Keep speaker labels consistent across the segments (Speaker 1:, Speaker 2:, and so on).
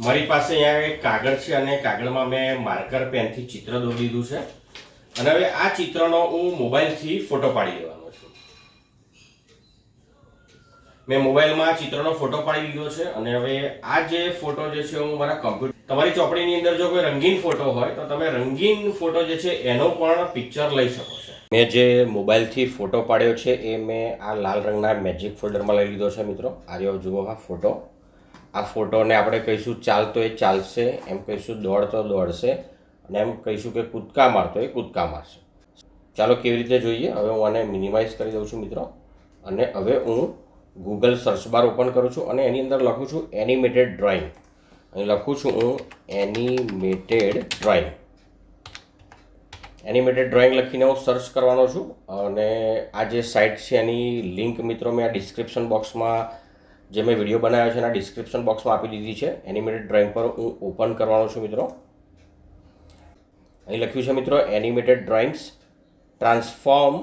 Speaker 1: મારી પાસે અહીંયા એક કાગળ છે અને કાગળમાં મેં માર્કર પેનથી ચિત્ર દોરી દીધું છે અને હવે આ ચિત્રનો હું મોબાઈલથી ફોટો પાડી લેવાનો છું. મેં મોબાઈલમાં ચિત્રનો ફોટો પાડી લીધો છે અને હવે આ જે ફોટો જે છે હું મારા કમ્પ્યુટર, તમારી ચોપડીની અંદર જો કોઈ રંગીન ફોટો હોય તો તમે રંગીન ફોટો જે છે એનો પણ પિક્ચર લઈ શકો છો. મેં જે મોબાઈલથી ફોટો પાડ્યો છે એ મેં આ લાલ રંગના મેજિક ફોલ્ડરમાં લઈ લીધો છે મિત્રો. આ રહ્યો જુઓ આ ફોટો. આ ફોટોને આપણે કહીશું ચાલતો એ ચાલશે, એમ કહીશું દોડતો દોડશે અને એમ કહીશું કે કૂદકા મારતો એ કૂદકા મારશે. ચાલો કેવી રીતે જોઈએ. હવે હું આને મિનિમાઇઝ કરી દઉં છું મિત્રો અને હવે હું ગૂગલ સર્ચ બાર ઓપન કરું છું અને એની અંદર લખું છું એનિમેટેડ ડ્રોઈંગ. અહીં લખું છું હું એનિમેટેડ ડ્રોઈંગ. એનિમેટેડ ડ્રોઈંગ લખીને હું સર્ચ કરવાનો છું અને આ જે સાઇટ છે એની લિંક મિત્રો મેં આ ડિસ્ક્રિપ્શન બોક્સમાં, જે મેં વિડીયો બનાવ્યો છે એના ડિસ્ક્રિપ્શન બોક્સમાં આપી દીધી છે. એનિમેટેડ ડ્રોઈંગ પર હું ઓપન કરવાનો છું મિત્રો. અહીં લખ્યું છે મિત્રો animated drawings transform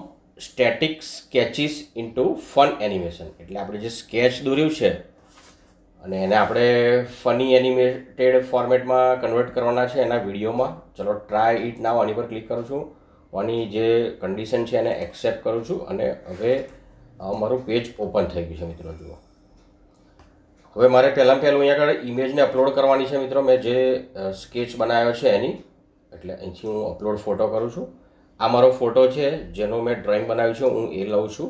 Speaker 1: static sketches into fun animation. એટલે આપણે જે સ્કેચ દોર્યું છે અને એને આપણે ફની એનિમેટેડ ફોર્મેટમાં કન્વર્ટ કરવાના છે એના વિડીયોમાં. ચલો ટ્રાય ઇટ નાવ આની પર ક્લિક કરું છું. આની જે કન્ડિશન છે એને એક્સેપ્ટ કરું છું અને હવે મારું પેજ ઓપન થઈ ગયું છે મિત્રો. જુઓ હવે મારે પહેલાં અહીંયા આગળ ઇમેજને અપલોડ કરવાની છે મિત્રો. મેં જે સ્કેચ બનાવ્યો છે એની, એટલે અહીંથી હું અપલોડ ફોટો કરું છું. આ મારો ફોટો છે જેનો મેં ડ્રોઈંગ બનાવ્યું છે, હું એ લઉં છું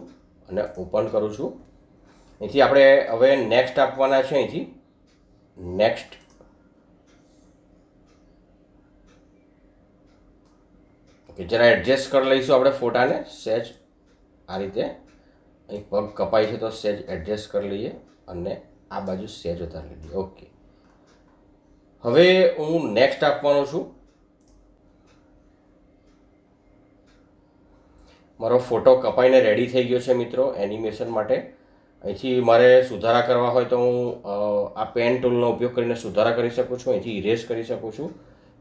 Speaker 1: અને ઓપન કરું છું. અહીંથી આપણે હવે નેક્સ્ટ આપવાના છે. અહીંથી નેક્સ્ટ. ઓકે, જરા એડજસ્ટ કરી લઈશું આપણે ફોટાને સહેજ આ રીતે. અહીં પગ કપાય છે તો સહેજ એડજસ્ટ કરી લઈએ અને આ બાજુ સહેજ ઉતારી લઈએ. ઓકે, હવે હું નેક્સ્ટ આપવાનો છું. મારો ફોટો કપાઈને રેડી થઈ ગયો છે મિત્રો એનિમેશન માટે. અહીંથી મારે સુધારા કરવા હોય તો હું આ પેન ટૂલનો ઉપયોગ કરીને સુધારા કરી શકું છું. અહીંથી ઇરેઝ કરી શકું છું,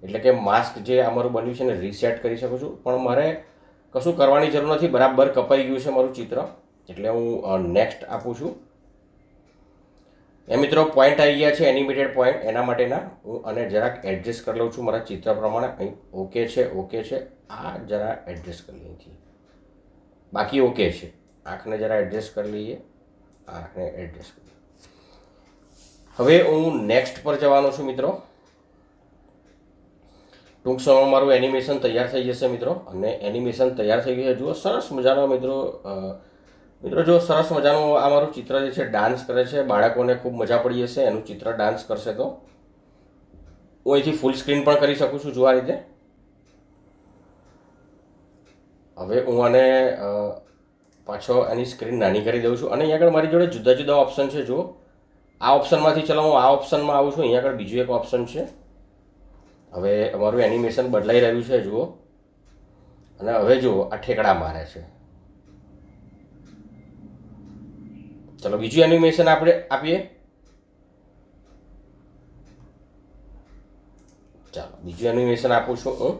Speaker 1: એટલે કે માસ્ક જે અમારું બન્યું છે ને રીસેટ કરી શકું છું. પણ મારે કશું કરવાની જરૂર નથી, બરાબર કપાઈ ગયું છે મારું ચિત્ર, એટલે હું નેક્સ્ટ આપું છું. એ મિત્રો પોઈન્ટ આવી ગયા છે એનિમેટેડ પોઈન્ટ, એના માટેના હું આને જરાક એડજસ્ટ કરી લઉં છું મારા ચિત્ર પ્રમાણે. અહીં ઓકે છે, ઓકે છે. આ જરા એડજસ્ટ કરી લઈએ, બાકી ઓકે છે. આંખને જરા એડજસ્ટ કરી લઈએ, આંખને એડજસ્ટ કરી. હવે હું નેક્સ્ટ પર જવાનો છું મિત્રો. ટૂંક સમયમાં મારું એનિમેશન તૈયાર થઈ જશે મિત્રો. અને એનિમેશન તૈયાર થઈ ગયું છે. જુઓ સરસ મજાનો મિત્રો જો સરસ મજાનું આ મારું ચિત્ર જે છે ડાન્સ કરે છે. બાળકોને ખૂબ મજા પડી જશે એનું ચિત્ર ડાન્સ કરશે. તો હું અહીંથી ફૂલ સ્ક્રીન પણ કરી શકું છું જો આ રીતે. હવે હું આને પાછો એની સ્ક્રીન નાની કરી દઉં છું અને અહીંયા આગળ મારી જોડે જુદા જુદા ઓપ્શન છે. જુઓ આ ઓપ્શનમાંથી ચલો હું આ ઓપ્શનમાં આવું છું. અહીંયા આગળ બીજું એક ઓપ્શન છે. હવે અમારું એનિમેશન બદલાઈ રહ્યું છે જુઓ. અને હવે જુઓ આ ઠેકડા મારે છે. ચલો બીજું એનિમેશન આપણે આપીએ. ચાલો બીજું એનિમેશન આપું છું હું.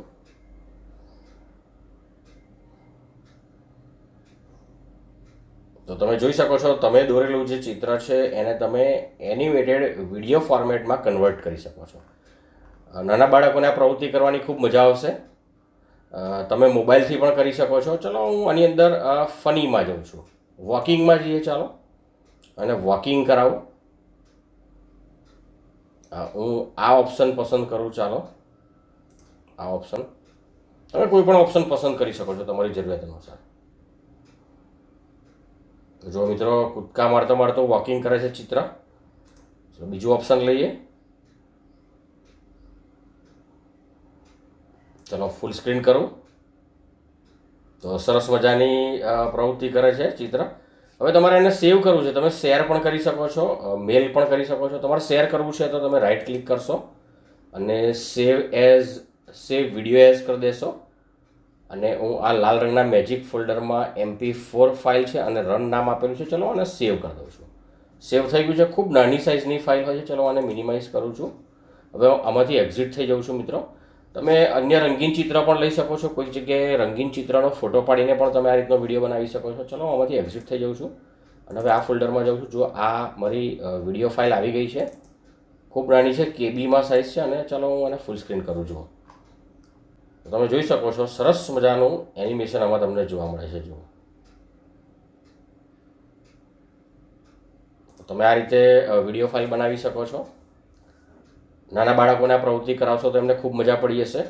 Speaker 1: તો તમે જોઈ શકો છો તમે દોરેલું જે ચિત્ર છે એને તમે એનિમેટેડ વિડીયો ફોર્મેટમાં કન્વર્ટ કરી શકો છો. નાના બાળકોને આ પ્રવૃત્તિ કરવાની ખૂબ મજા આવશે. તમે મોબાઈલથી પણ કરી શકો છો. ચલો હું આની અંદર ફનીમાં જાઉં છું, વોકિંગમાં જઈએ. ચાલો અને વોકિંગ કરાવું. હું આ ઓપ્શન પસંદ કરું. ચાલો આ ઓપ્શન, તમે કોઈ પણ ઓપ્શન પસંદ કરી શકો છો તમારી જરૂરિયાત અનુસાર. જો મિત્રો કૂદકા મારતો મારતો વોકિંગ કરે છે ચિત્ર. બીજું ઓપ્શન લઈએ. ચલો ફૂલ સ્ક્રીન કરું તો સરસ મજાની પ્રવૃત્તિ કરે છે ચિત્ર. હવે તમારે એને સેવ કરવું છે. તમે શેર પણ કરી શકો છો, મેલ પણ કરી શકો છો. તમારે શેર કરવું છે તો તમે રાઈટ ક્લિક કરશો અને સેવ વિડીયો એઝ કરી દેશો. અને હું આ લાલ રંગના મેજિક ફોલ્ડરમાં MP4 ફાઇલ છે અને રન નામ આપેલું છે. ચલો આને સેવ કરી દઉં છું. સેવ થઈ ગયું છે. ખૂબ નાની સાઇઝની ફાઇલ હોય છે. ચલો આને મિનિમાઇઝ કરું છું. હવે આમાંથી એક્ઝિટ થઈ જાઉં છું મિત્રો. તમે અન્ય રંગીન ચિત્ર પણ લઈ શકો છો. કોઈક જગ્યાએ રંગીન ચિત્રનો ફોટો પાડીને પણ તમે આ રીતનો વિડીયો બનાવી શકો છો. ચલો આમાંથી એક્ઝિટ થઈ જાઉં છું અને હવે આ ફોલ્ડરમાં જાઉં છું. જો આ મારી વિડીયો ફાઇલ આવી ગઈ છે. ખૂબ નાની છે, કેબીમાં સાઇઝ છે. અને ચાલો હું એને ફૂલ સ્ક્રીન કરું છું. તમે જોઈ શકો છો સરસ મજાનું એનિમેશન આમાં તમને જોવા મળે છે. જુઓ, તમે આ રીતે વિડીયો ફાઇલ બનાવી શકો છો. નાના બાળકોને આ પ્રવૃત્તિ કરાવશો તો એમને ખૂબ મજા પડી જશે.